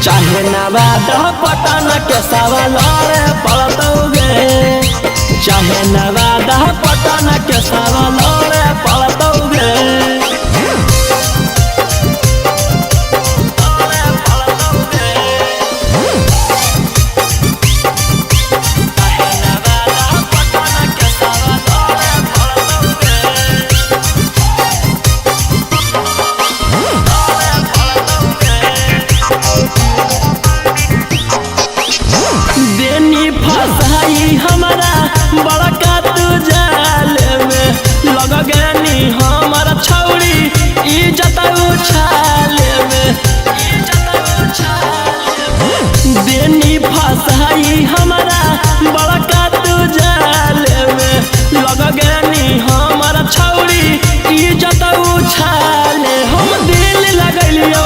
चाहे नवादा पटना के सवाल पड़तौगे, चाहे नवादा पटना के सवाल पड़तौगे। हमारा बड़का तू जाल में लग गनी हमारा छौड़ी इज्जत उछाल में देनी फसाई हमारा बड़का तू जाल में लग गनी हमारा छौड़ी इज्जत उछाल। हम दिल लगलियो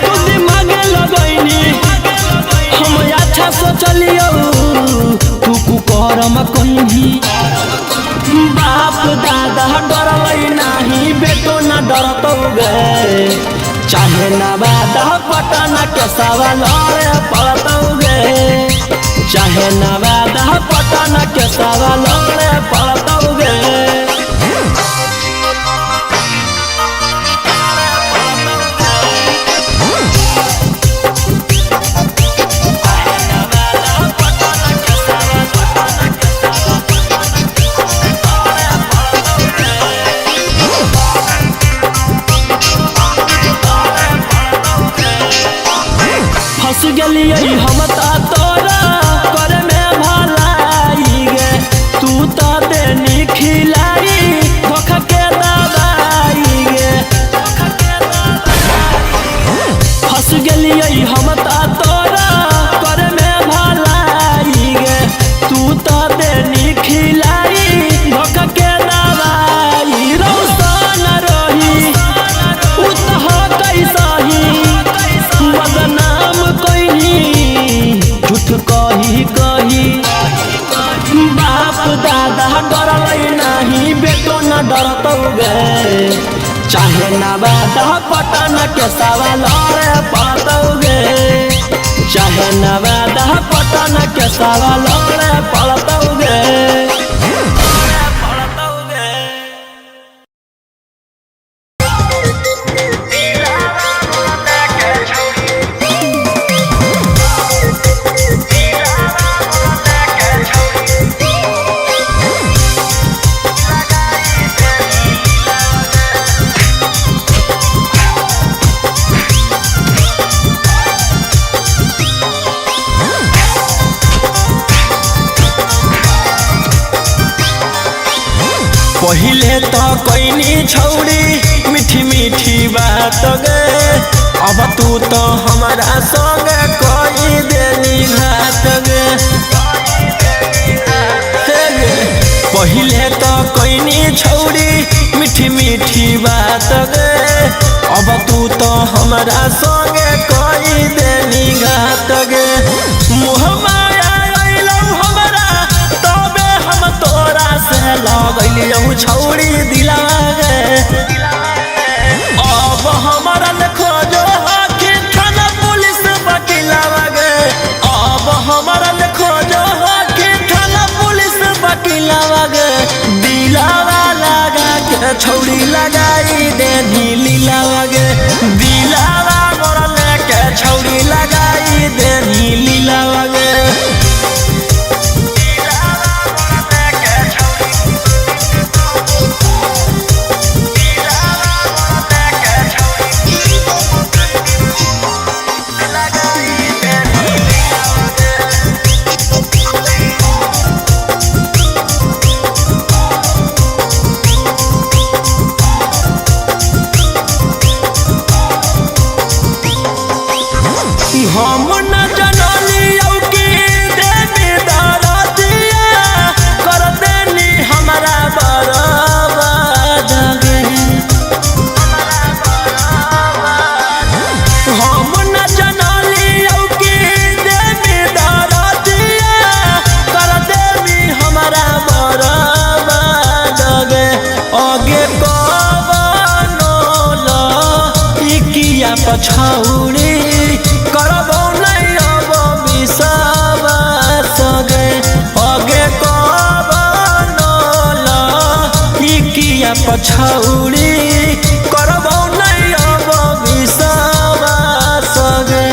तू दिमाग लगैनी हम अच्छा सोचलियो करम कहीं बाप दादा डरलै नहीं बेटो न डरतौगे। चाहे नवादा पटना के सवाल पड़तौगे, चाहे नवादा पटना के सवाल पड़तौगे। फंस गलिए हम तोरा करे में भलाई गे, तू तो देनी खिलाई धोखा के दवाई गे। फंस गलिए हम तोरा करे में भलाई गे, तू तो देनी खिलाई धोखा के दवाई। रौशन रही उतह कैसही बदनाम झूठ कही कही बाप दादा डरलै नहीं बेटो न डरतौगे। चाहे नवादा पटना के सवाल पड़तौगे, चाहे नवादा पटना के सवाल पड़तौगे। पहिले तो कोइनी छौड़ी मीठी मीठी बात गे, अब तू तो हमारा संग कोई देनी घात गे। पहिले तो कोइनी छौड़ी मीठी मीठी बात गे, अब तू तो हमारा संग कोई देनी घात गे। मुँह माया अइलौ हमरा तबे हम तोरा से लगलियो छौड़ी दिला गे। अब हमारा खोजो आखिर थाना पुलिस वकीलवा गे, अब हमारा खोजो आखिर थाना पुलिस वकीलवा गे। दिलावा लगा के छौड़ी लगाई देनी लीलावा गे, दिलावा मोरा लेके छौड़ी लगाई देनी लीलावा गे। हम न जनलियौ कि देवी दरदिया कर देनी हमारा बर्बाद गे। हम न जनलियौ कि देवी दरदिया कर देनी हमारा बर्बाद गे। आगे कवनो लइकिया पछौड़ी करबो नहीं अब विश्वास गे। आगे कवनो लइकिया पछौड़ी करबो नहीं अब विश्वास गे।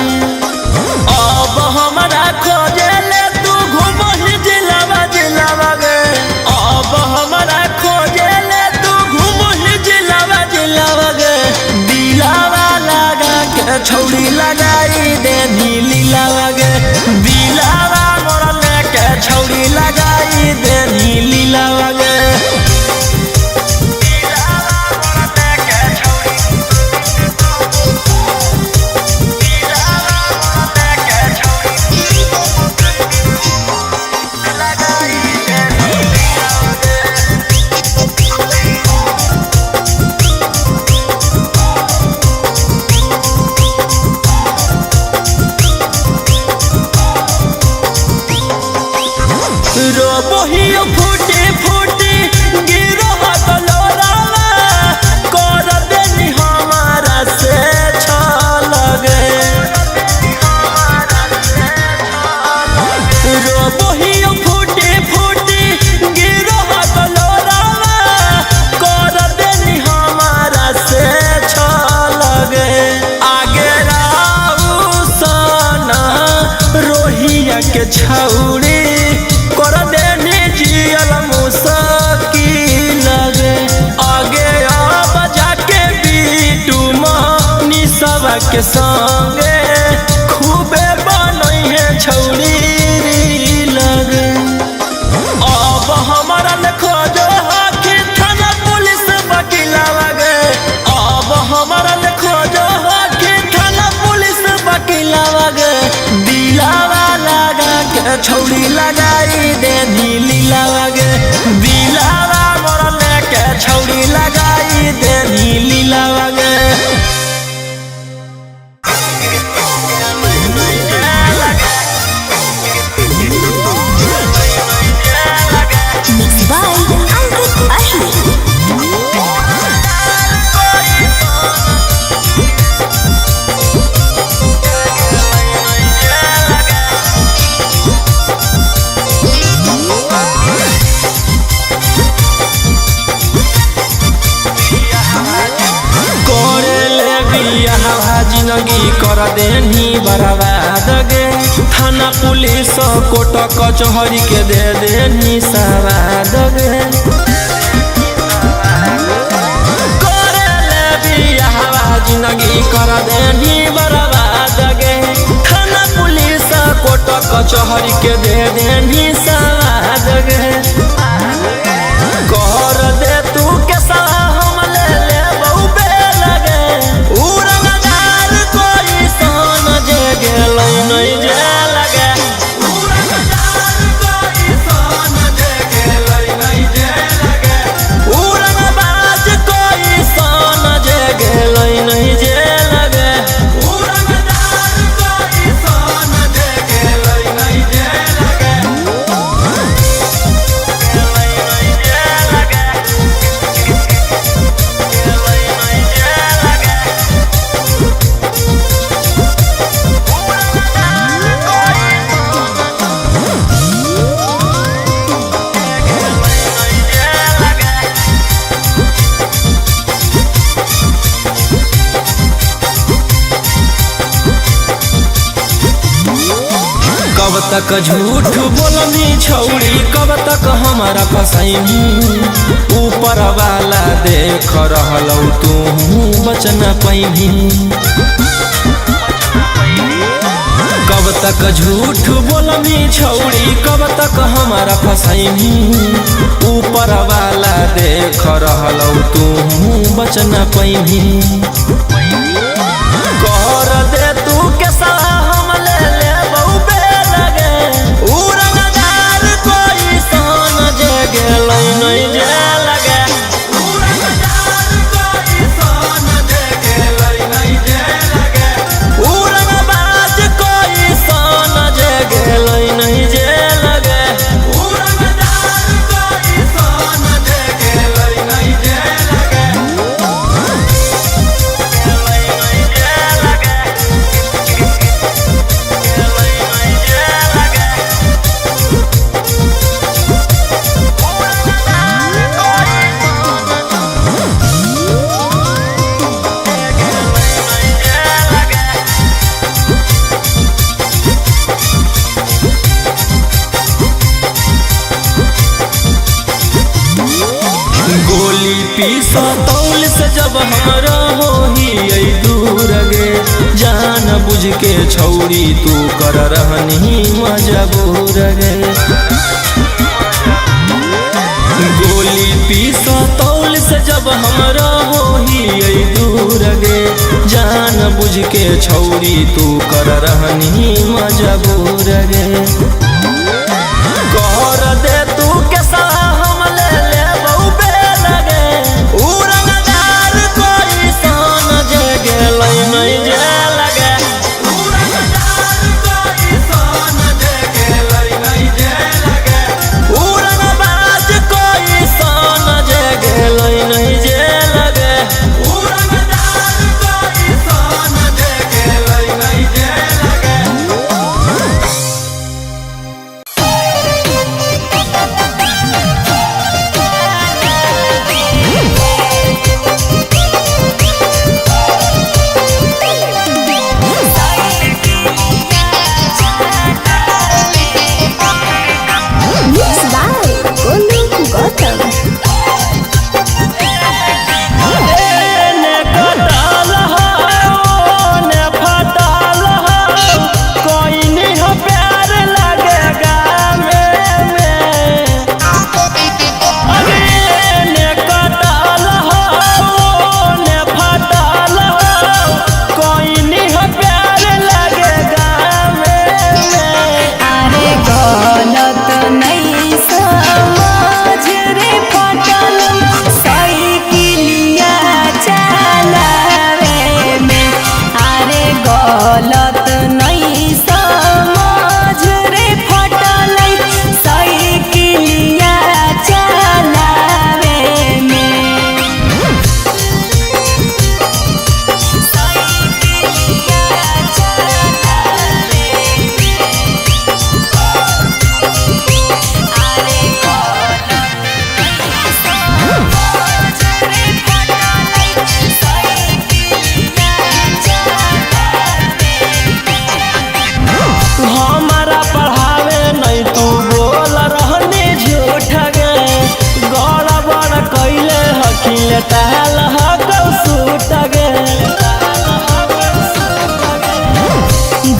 अब हमरा खोजेले तू घुमही जिलावा जिलावा गे। अब हमरा खोजेले तू घुमही जिलावा जिलावा गे। दिलावा लगा के छौड़ी लगाई देनी लीलावा गे। दिलावा मोर लेके छौड़ी लगाई देनी लीलावा गे। रोबोहियो फूटी फूटी गिरो गलोरावा कर देनी हमारा से छल गे। रोबोहियो फूटी फूटी गिरो गलोरावा कर देनी हमारा से छल गे। आगे राऊ सना रोहिया के छौड़ी कर देनी जियल मुश्किल गे। आगे अब जाके बीटू मनी सब के संगे खूबे बनई है छौड़ी लगे। अब हमारा खोजो हाथी थाना पुलिस वकीला लगे। अब हमारा खोजो हाथी थाना पुलिस वकीला लगे। दिलावा लगा के छौड़ी लगाई देनी लीलावा गे। दिलावा मोर लेके छौड़ी लगाई देनी लीलावा गे। Mixed by Ankit Ahmed. जिंदगी कर देनी बर्बाद गे। थाना पुलिस कोर्ट कचहरी के दे देनी सवाद गे। करे बियाहवा जिंदगी कर देनी बर्बाद गे। थाना पुलिस कोर्ट कचहरी के दे देनी सवाद गे। कर दे तू के सलाह हम ले ले बहुबे लगे। उड़नदार कोई सोन जे गेलै नहीं जे लगे। उड़नदार कोई सोन जे गेलै नहीं जे लगे। उड़नबाज कोई सोन जे गेलै नहीं जे लगे। उड़नदार कोई सोन जे गेलै नहीं जे लगे। कब तक झूठ बोलनी छौड़ी कब तक हमारा फसैनी। ऊपर वाला देख रहलौ तू बच न पैनी। कब तक झूठ बोलनी छौड़ी कब तक हमारा फसैनी। ऊपर वाला देख रहलौ तू बच न पैनी। कर दे तू के सलाह हम पुलिस जब हमरा हो ही दूर गे जान बुझ के छौरी तू कर रहनी मजबूर गे गोली पीसा तौल से जब हमरा हो ही दूर गे जान बुझ के छौरी तू कर रहनी मजबूर गे कर दे तू कैसा हम ले बहुबे लगे उड़नदार कोई सन जगे नहीं जे लगे उड़नदार कोई सन जगे नहीं जे लगे उड़नबाज कोई सन जगे नहीं जे लगे उड़नदार कोई सन जगे नहीं जे लगे Mixed by Golu Gautam. ने कटाल ने फटाल कोई नहीं हो प्यार लगेगा में अरे ने कटाल ने फटाल कोई नहीं हो प्यार लगेगा में अरे गलत नहीं समझ रे पटल साइकिलिया चलावे में अरे गलत नहीं समझ रे पटल साइकिलिया चलावे में साइकिलिया चलावे अरे हमारा पढ़ावे नहीं तू बोल रहनी झूठ गे गड़बड़ कैले हकील टहल सूट गे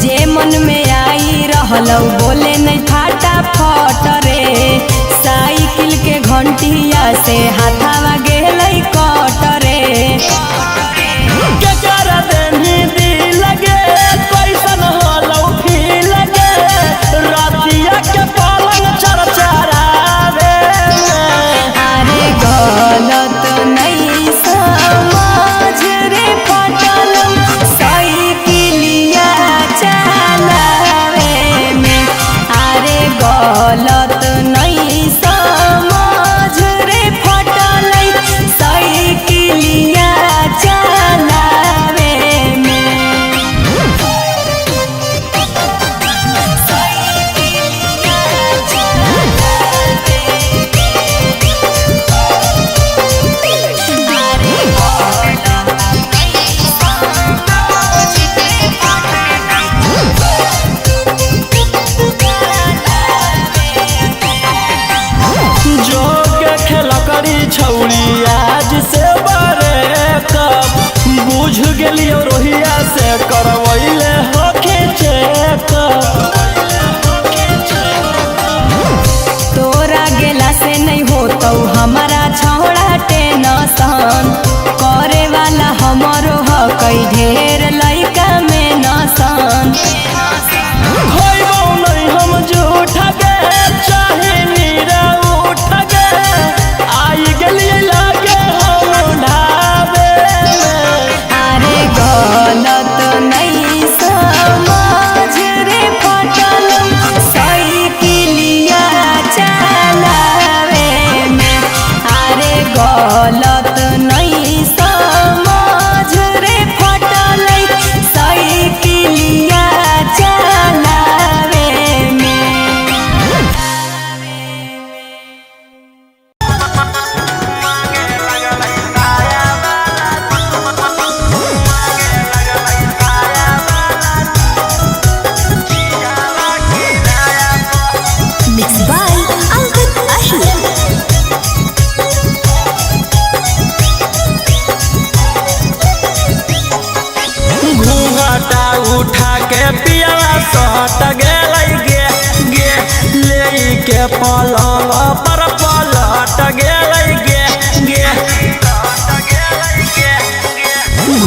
जे मन में आई रहलौ बोले नहीं फाटा फट रे साइकिल के घंटिया से हाथावा गेलै कट रे के कर देनी दी लगे कैसन हलौ फी लगे रातिया के पलंग चरचरावे अरे गलत नहीं समझ रे पटल साइकिलिया चलावे में अरे गलत नहीं समझ रे पटल साइकिलिया चलावे में साइकिलिया चलावे अरे जोग खेल करी छौरी आज से बड़े कब बुझ गेलियो रोहिया से करवैले हके चेक तोरा गेला से नहीं होतौ हमारा छौड़ा टेंशन करे वाला हमरो ह कई ढेर लइका में नसन खोइबो नहीं हम झूठ गे चाहे नीरा उठ गे आई गेलिए लागे हम ढाबे में अरे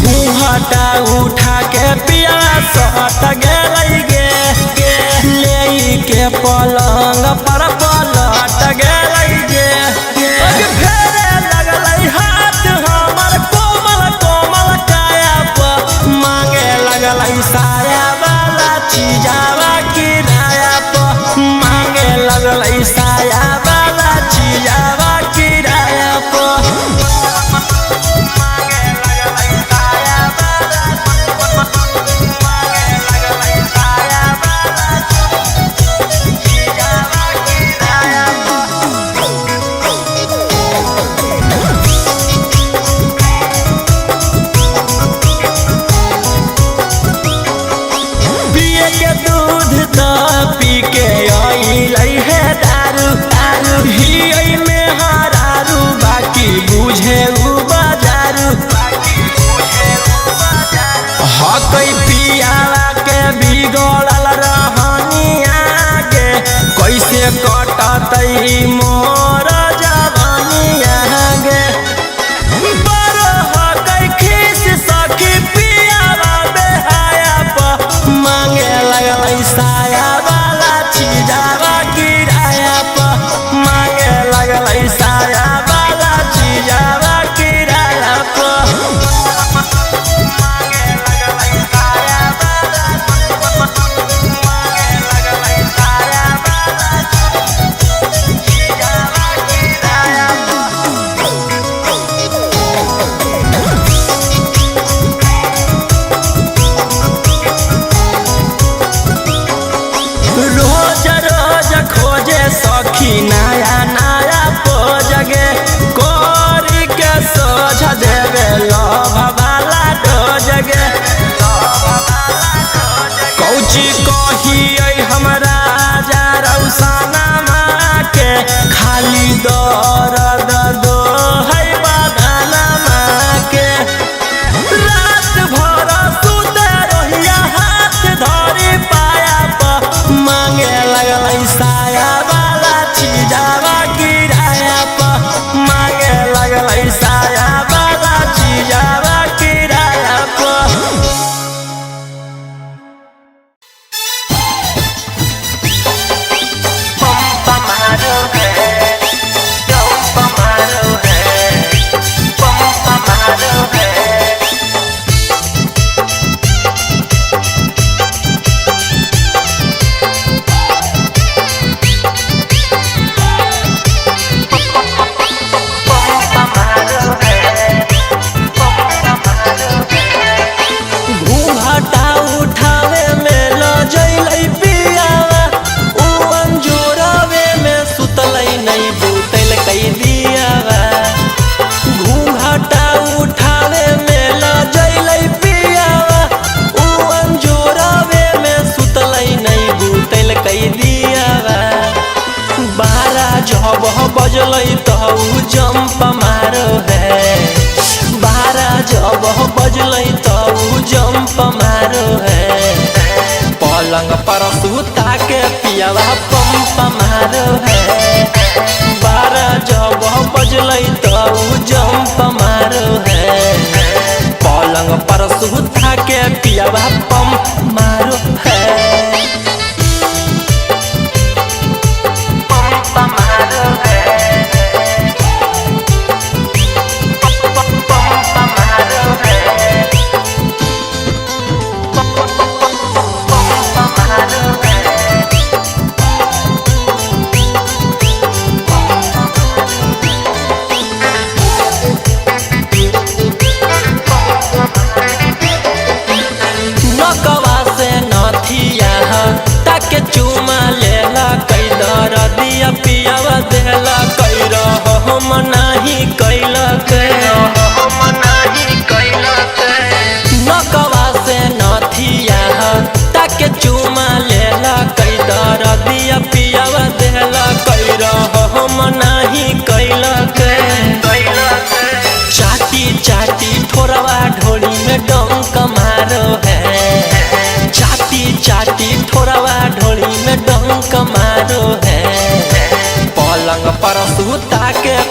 घूंघटा उठा के पिया सट गेलै गे ले के पलंग पर पलट गेलै गे फेरे लगलै हाथ हमर कोमल कोमल काया पर मांगे लगलै साया वाला चीजावा किराया पर मांगे लगलै साया वाला चीजावा किराया पर पी के आई है दारू दारू ही में हरारू बाकी बुझे बाजारू हकई पियाला के बिगड़ल रहनिया गे कैसे कटतई मोर जवानिया गे बड़ हकई खीस सखी पियाला बेहाया पर मांगे लगलै साया चीजावा किराया पर मांगे लगलै साया वाला चीजावा किराया पर मांगे लगलै साया वाला मांगे लगलै साया वाला चीजावा किराया खोजे सखी नया नया पोजगे कोरी के सोझ देवे लभ वाला डोजगे कौची कही हमरा रौसाना माँ के खाली दर्द दो है बदना माँ के रात भर सुते रहिया हाथ धरी पाया पर मांगे लगलै साया वाला चीजावा किराया पर मांगे लगलै साया वाला चीजावा किराया पर पंपा मारो है पंपा मारो है पंपा मारो है बजलै तऊ जंप मारो है बारा जब बजलै तऊ जंप मारो है पलंग पर सुता के पियावा पंप मारो है बारा जब बजलै तऊ जंप मारो है पलंग पर सुता के पियावा पंप मारो है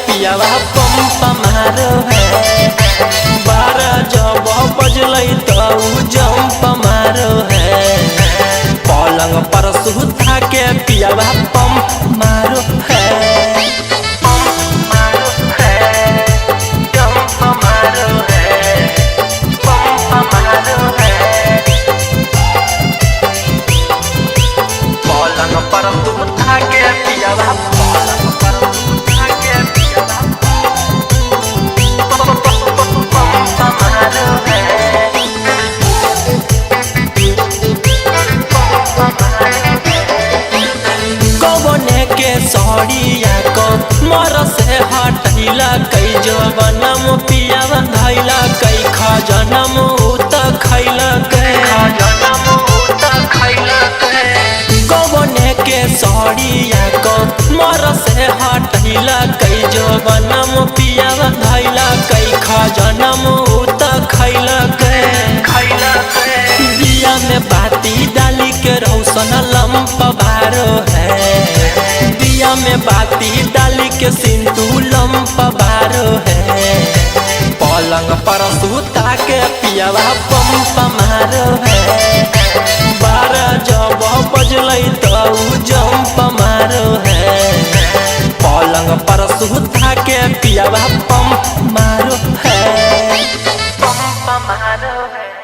पियावा पंप मारो है बारह जब जंप मारो है। पलंग पर सुता के पियावा पंप मारो है। सड़िया को मर से हटैला कई जवनम पियावा धैला कई खजनम उत खैला कौने के सड़िया को मर से हटैला कई जवनम पियावा धैला कई खजनम उत खैला दिया में बाती डाली के रौशन लंप बारो है। दिया में बाती डाली के सिंदूर लंप बारो है। पलंग पर सुता के पियावा पंप मारो है। 12 जब बजलै तो जंप मारो है। पलंग पर सुता के पियावा पंप मारो है। पंप मारो है।